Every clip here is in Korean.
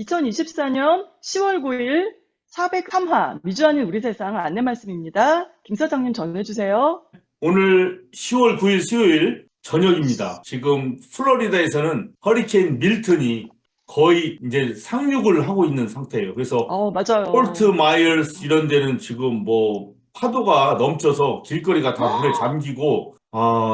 2024년 10월 9일 403화 미주아는 우리 세상 안내 말씀입니다. 김 사장님 전해주세요. 오늘 10월 9일 수요일 저녁입니다. 지금 플로리다에서는 허리케인 밀턴이 거의 이제 상륙을 하고 있는 상태예요. 그래서 폴트 맞아요. 마이어스 이런 데는 지금 뭐 파도가 넘쳐서 길거리가 다 물에 잠기고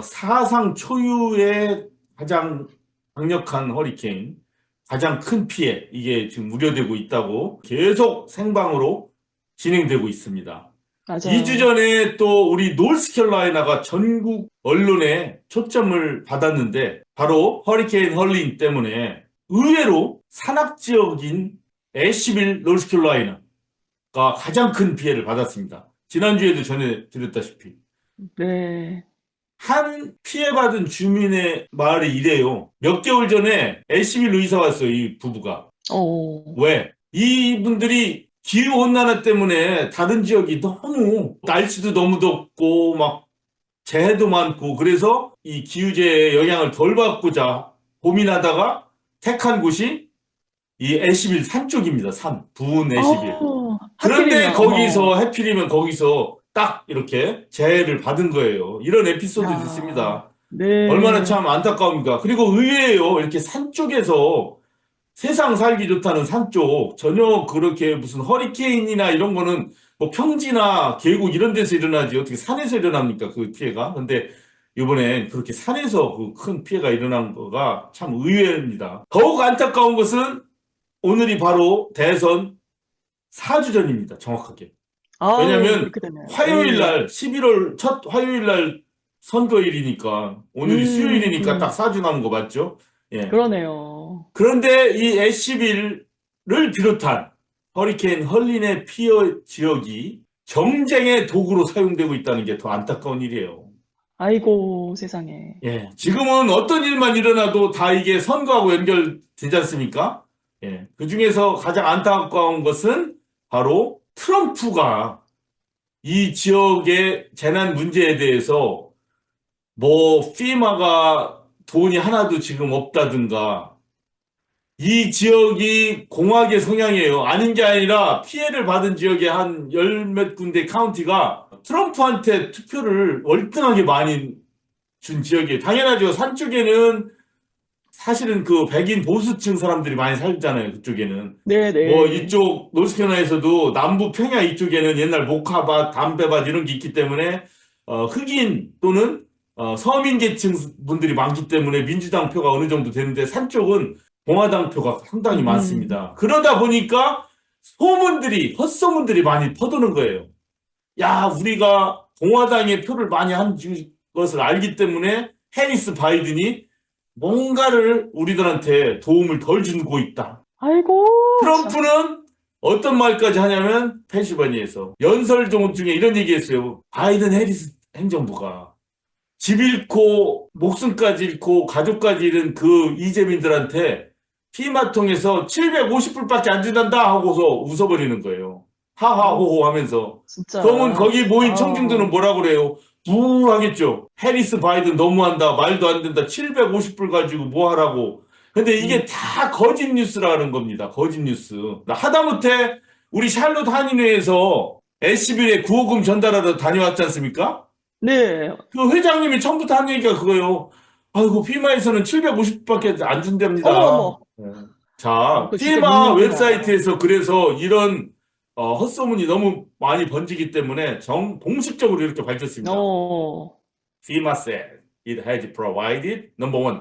사상 초유의 가장 강력한 허리케인, 가장 큰 피해 이게 지금 우려되고 있다고 계속 생방으로 진행되고 있습니다. 2주 맞아요. 전에 또 우리 노스캐롤라이나가 전국 언론에 초점을 받았는데 바로 허리케인 헐린 때문에 의외로 산악 지역인 애쉬빌 노스캐롤라이나가 가장 큰 피해를 받았습니다. 지난주에도 전해드렸다시피 네. 한 피해받은 주민의 말이 이래요. 몇 개월 전에 애쉬빌 의사 왔어요, 이 부부가. 어, 왜? 이분들이 기후온난화 때문에 다른 지역이 너무 날씨도 너무 덥고 막 재해도 많고 그래서 이 기후재해의 영향을 덜 받고자 고민하다가 택한 곳이 이 애쉬빌 산 쪽입니다. 산, 부은 애쉬빌. 그런데 하필이면, 거기서 해필이면 거기서 딱 이렇게 재해를 받은 거예요. 이런 에피소드도 야, 있습니다. 얼마나 네. 참 안타까웁니까? 그리고 의외예요. 이렇게 산 쪽에서 세상 살기 좋다는 산 쪽, 전혀 그렇게 무슨 허리케인이나 이런 거는 뭐 평지나 계곡 이런 데서 일어나지 어떻게 산에서 일어납니까? 그 피해가. 근데 이번엔 그렇게 산에서 그 큰 피해가 일어난 거가 참 의외입니다. 더욱 안타까운 것은 오늘이 바로 대선 4주 전입니다. 정확하게. 아우, 왜냐면 그렇게 되네요. 화요일 네. 날 11월 첫 화요일 날 선거일이니까 오늘이 수요일이니까 딱 음, 4주 남은 거 맞죠? 예. 그러네요. 그런데 이 애쉬빌을 비롯한 허리케인 헐린의 피해 지역이 경쟁의 도구로 사용되고 있다는 게 더 안타까운 일이에요. 아이고, 세상에. 예, 지금은 어떤 일만 일어나도 다 이게 선거하고 연결되지 않습니까? 예, 그 중에서 가장 안타까운 것은 바로 트럼프가 이 지역의 재난 문제에 대해서 뭐 피마가 돈이 하나도 지금 없다든가 이 지역이 공화계 성향이에요. 아닌 게 아니라 피해를 받은 지역의 한 열 몇 군데 카운티가 트럼프한테 투표를 월등하게 많이 준 지역이에요. 당연하죠. 산 쪽에는 사실은 그 백인 보수층 사람들이 많이 살잖아요. 그쪽에는. 뭐 네네. 이쪽 노스캐롤라이나에서도 남부 평야 이쪽에는 옛날 모카밭, 담배밭 이런 게 있기 때문에 흑인 또는 서민 계층 분들이 많기 때문에 민주당 표가 어느 정도 되는데 산 쪽은 공화당 표가 상당히 음, 많습니다. 그러다 보니까 헛소문들이 많이 퍼도는 거예요. 야, 우리가 공화당의 표를 많이 한 것을 알기 때문에 해리스 바이든이 뭔가를 우리들한테 도움을 덜 주고 있다. 아이고, 참. 트럼프는 어떤 말까지 하냐면 펜실바니아에서 연설 중에 이런 얘기했어요. 바이든 해리스 행정부가 집 잃고 목숨까지 잃고 가족까지 잃은 그 이재민들한테 피마통에서 750불밖에 안 준단다 하고서 웃어버리는 거예요. 아우, 하하호호 하면서. 그러면 진짜. 거기 모인 청중들은 아우. 뭐라 그래요? 부 하겠죠. 해리스 바이든 너무한다. 말도 안 된다. 750불 가지고 뭐 하라고. 근데 이게 음. 다 거짓 뉴스라는 겁니다. 거짓 뉴스. 하다못해 우리 샬롯 한인회에서 SB의 구호금 전달하러 다녀왔지 않습니까? 네. 그 회장님이 처음부터 한 얘기가 그거예요. 아이고, 피마에서는 750밖에 안 어머, 준답니다. 어머. 자, 그거 진짜 피마 밋밋해요. 웹사이트에서 그래서 이런 헛소문이 너무 많이 번지기 때문에 공식적으로 이렇게 밝혔습니다. 어, FEMA said it has provided number one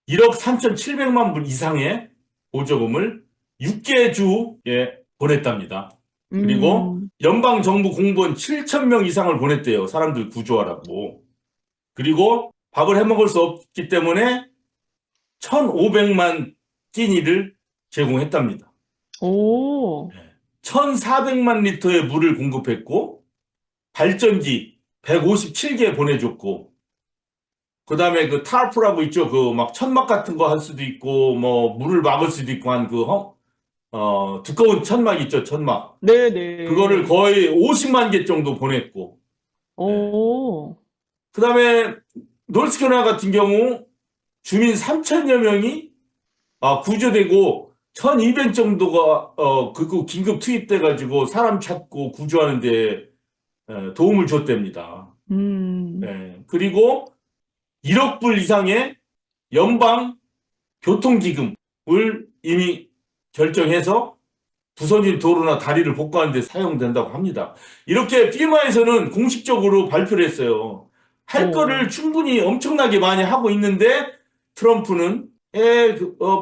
1억 3,700만 불 이상의 보조금을 6개 주에 보냈답니다. 그리고 음, 연방정부 공무원 7,000명 이상을 보냈대요. 사람들 구조하라고. 그리고 밥을 해 먹을 수 없기 때문에 1,500만 끼니를 제공했답니다. 오, 1,400만 리터의 물을 공급했고, 발전기 157개 보내줬고, 그 다음에 그 타르프라고 있죠. 그 막 천막 같은 거 할 수도 있고, 뭐 물을 막을 수도 있고 한 그, 두꺼운 천막 있죠. 천막. 그거를 네네. 거의 50만 개 정도 보냈고, 오, 그 다음에 노스캐롤라이나 같은 경우 주민 3천여 명이 구조되고 1200 정도가 그 긴급 투입돼가지고 사람 찾고 구조하는데 도움을 줬답니다. 음, 그리고 1억 불 이상의 연방 교통기금을 이미 결정해서 부서진 도로나 다리를 복구하는 데 사용된다고 합니다. 이렇게 피마에서는 공식적으로 발표를 했어요. 할 오, 거를 충분히 엄청나게 많이 하고 있는데 트럼프는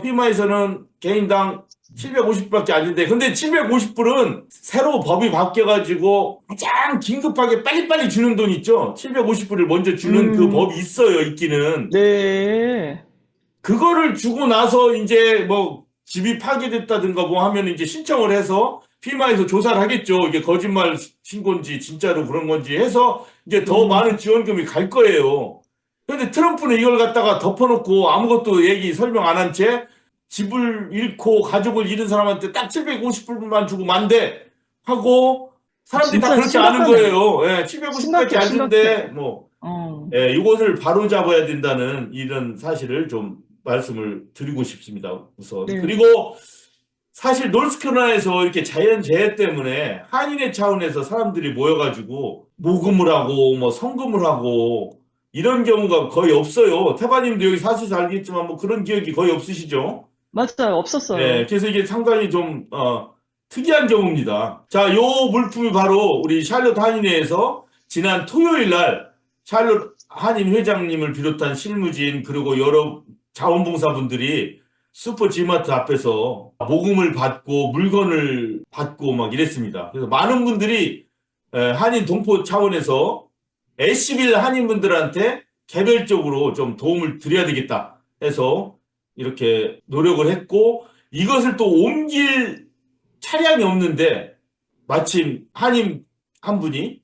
피마에서는 개인당 750불밖에 안 된대. 근데 750불은 새로 법이 바뀌어가지고 가장 긴급하게 빨리빨리 주는 돈 있죠? 750불을 먼저 주는 그 음, 법이 있어요, 있기는. 네. 그거를 주고 나서 이제 뭐 집이 파괴됐다든가 뭐 하면 이제 신청을 해서 피마에서 조사를 하겠죠. 이게 거짓말 신고인지 진짜로 그런 건지 해서 이제 더 음, 많은 지원금이 갈 거예요. 근데 트럼프는 이걸 갖다가 덮어놓고 아무것도 얘기 설명 안 한 채 집을 잃고 가족을 잃은 사람한테 딱 750불만 주고 만대 하고 사람들이 다 진짜 그렇게 아는 심각하네. 거예요. 예, 750불밖에 심각해, 안 심각해. 준대. 뭐 어, 이것을 바로잡아야 된다는 이런 사실을 좀 말씀을 드리고 싶습니다. 우선. 네. 그리고 사실 노스캐롤라이나에서 이렇게 자연재해 때문에 한인의 차원에서 사람들이 모여가지고 모금을 하고 뭐 성금을 하고 이런 경우가 거의 없어요. 태바님도 여기 사셔서 알겠지만 뭐 그런 기억이 거의 없으시죠? 맞아요. 없었어요. 그래서 이게 상당히 좀 특이한 경우입니다. 자, 요 물품이 바로 우리 샬롯 한인회에서 지난 토요일 날 샬롯 한인 회장님을 비롯한 실무진 그리고 여러 자원봉사분들이 슈퍼 지마트 앞에서 모금을 받고 물건을 받고 막 이랬습니다. 그래서 많은 분들이 한인 동포 차원에서 애쉬빌 한인분들한테 개별적으로 좀 도움을 드려야 되겠다 해서 이렇게 노력을 했고 이것을 또 옮길 차량이 없는데 마침 한인 한 분이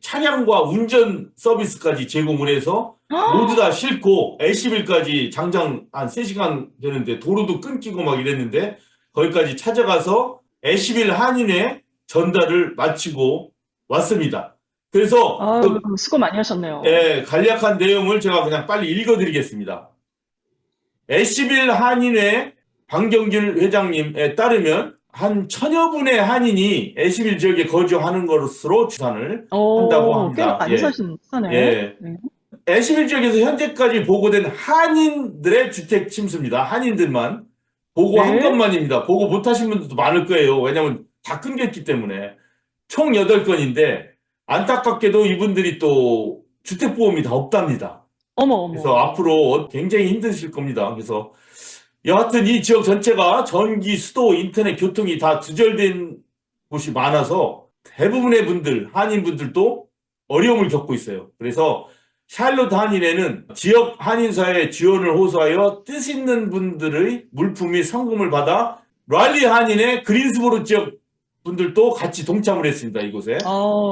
차량과 운전 서비스까지 제공을 해서 모두 다 싣고 애쉬빌까지 장장 한 3시간 되는데 도로도 끊기고 막 이랬는데 거기까지 찾아가서 애쉬빌 한인회 전달을 마치고 왔습니다. 그래서 아유, 그 수고 많이 하셨네요. 간략한 내용을 제가 그냥 빨리 읽어드리겠습니다. 애쉬빌 한인회 방경길 회장님에 따르면 한 천여 분의 한인이 애쉬빌 지역에 거주하는 것으로 추산을 한다고 꽤 합니다. 많이 사네. 예. 네. 애쉬빌 지역에서 현재까지 보고된 한인들의 주택 침수입니다. 한인들만. 보고한 네. 것만입니다. 보고 못하신 분들도 많을 거예요. 왜냐하면 다 끊겼기 때문에. 총 8건인데 안타깝게도 이분들이 또 주택보험이 다 없답니다. 어머, 그래서 어머. 앞으로 굉장히 힘드실 겁니다. 그래서 여하튼 이 지역 전체가 전기, 수도, 인터넷, 교통이 다 두절된 곳이 많아서 대부분의 분들, 한인분들도 어려움을 겪고 있어요. 그래서 샬롯 한인회는 지역 한인사회 지원을 호소하여 뜻 있는 분들의 물품 및 성금을 받아 랄리 한인회 그린스보로 지역 분들도 같이 동참을 했습니다. 이곳에.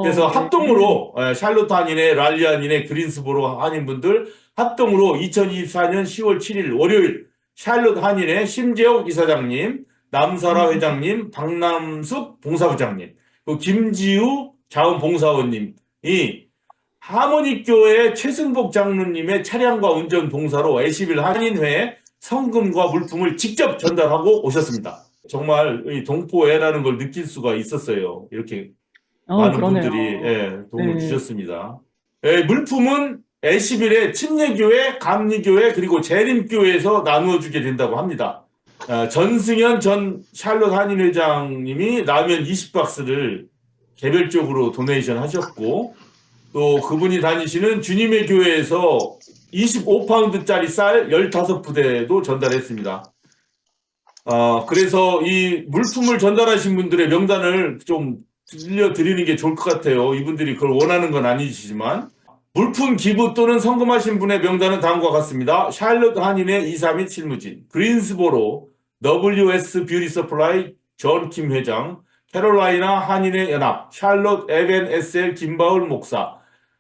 그래서 네. 합동으로 샬롯 한인회, 랄리 한인회, 그린스보로 한인분들 합동으로 2024년 10월 7일 월요일 샬롯 한인회 심재옥 이사장님, 남설아 음, 회장님, 박남숙 봉사부장님, 그 김지우 자원봉사원님이 하모닉교회 최승복 장로님의 차량과 운전 봉사로 애시빌 한인회에 성금과 물품을 직접 전달하고 오셨습니다. 정말 이 동포애라는 걸 느낄 수가 있었어요. 이렇게 많은 그러네요. 분들이 도움을 네. 주셨습니다. 물품은 애시빌의 침례교회, 감리교회 그리고 재림교회에서 나누어 주게 된다고 합니다. 전승현 전 샬롯 한인회장님이 라면 20박스를 개별적으로 도네이션 하셨고 또 그분이 다니시는 주님의 교회에서 25파운드짜리 쌀 15부대도 전달했습니다. 그래서 이 물품을 전달하신 분들의 명단을 좀 들려드리는 게 좋을 것 같아요. 이분들이 그걸 원하는 건 아니시지만. 물품 기부 또는 성금하신 분의 명단은 다음과 같습니다. 샬롯 한인의 232 실무진, 그린스보로 WS 뷰티 서플라이 존킴 회장, 캐롤라이나 한인의 연합, 샬롯 에벤 SL 김바울 목사,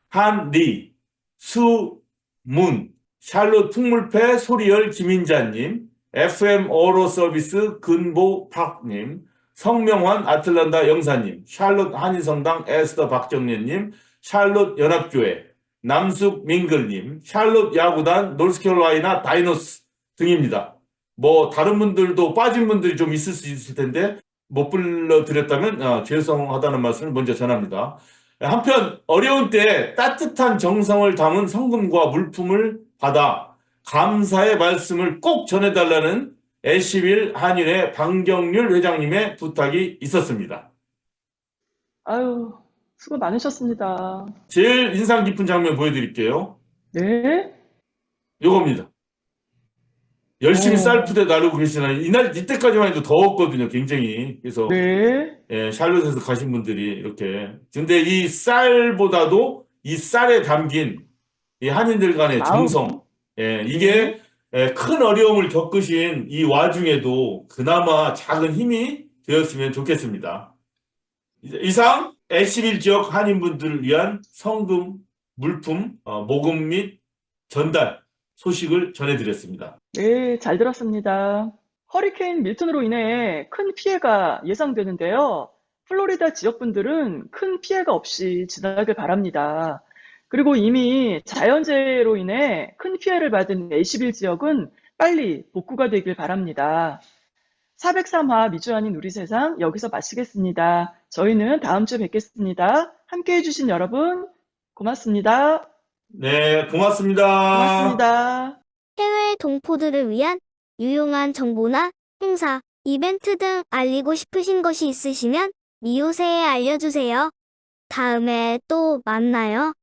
한리, 수문, 샬롯 풍물패 소리열 김인자님, FM 어로 서비스 근보 팍님, 성명환 아틀란타 영사님, 샬롯 한인성당 에스더 박정련님, 샬롯 연합교회, 남숙 밍글님, 샬롯 야구단 노스캐롤라이나 다이노스 등입니다. 뭐 다른 분들도 빠진 분들이 좀 있을 수 있을 텐데 못 불러드렸다면 죄송하다는 말씀을 먼저 전합니다. 한편 어려운 때 따뜻한 정성을 담은 성금과 물품을 받아 감사의 말씀을 꼭 전해달라는 애시빌 한인회 방경률 회장님의 부탁이 있었습니다. 아유, 수고 많으셨습니다. 제일 인상 깊은 장면 보여드릴게요. 네. 요겁니다. 열심히 어, 쌀부대 나르고 계시나 이때까지만 해도 더웠거든요, 굉장히. 그래서 네. 샬롯에서 가신 분들이 이렇게. 근데 이 쌀보다도 이 쌀에 담긴 이 한인들 간의 마음. 정성, 네. 이게 큰 어려움을 겪으신 이 와중에도 그나마 작은 힘이 되었으면 좋겠습니다. 이상 애시빌 지역 한인분들을 위한 성금, 물품, 모금 및 전달 소식을 전해드렸습니다. 네, 잘 들었습니다. 허리케인 밀턴으로 인해 큰 피해가 예상되는데요. 플로리다 지역분들은 큰 피해가 없이 지나길 바랍니다. 그리고 이미 자연재해로 인해 큰 피해를 받은 애쉬빌 지역은 빨리 복구가 되길 바랍니다. 403화 미주 아닌 우리 세상 여기서 마치겠습니다. 저희는 다음 주에 뵙겠습니다. 함께 해주신 여러분 고맙습니다. 네, 고맙습니다. 고맙습니다. 해외 동포들을 위한 유용한 정보나 행사, 이벤트 등 알리고 싶으신 것이 있으시면 미우새에 알려주세요. 다음에 또 만나요.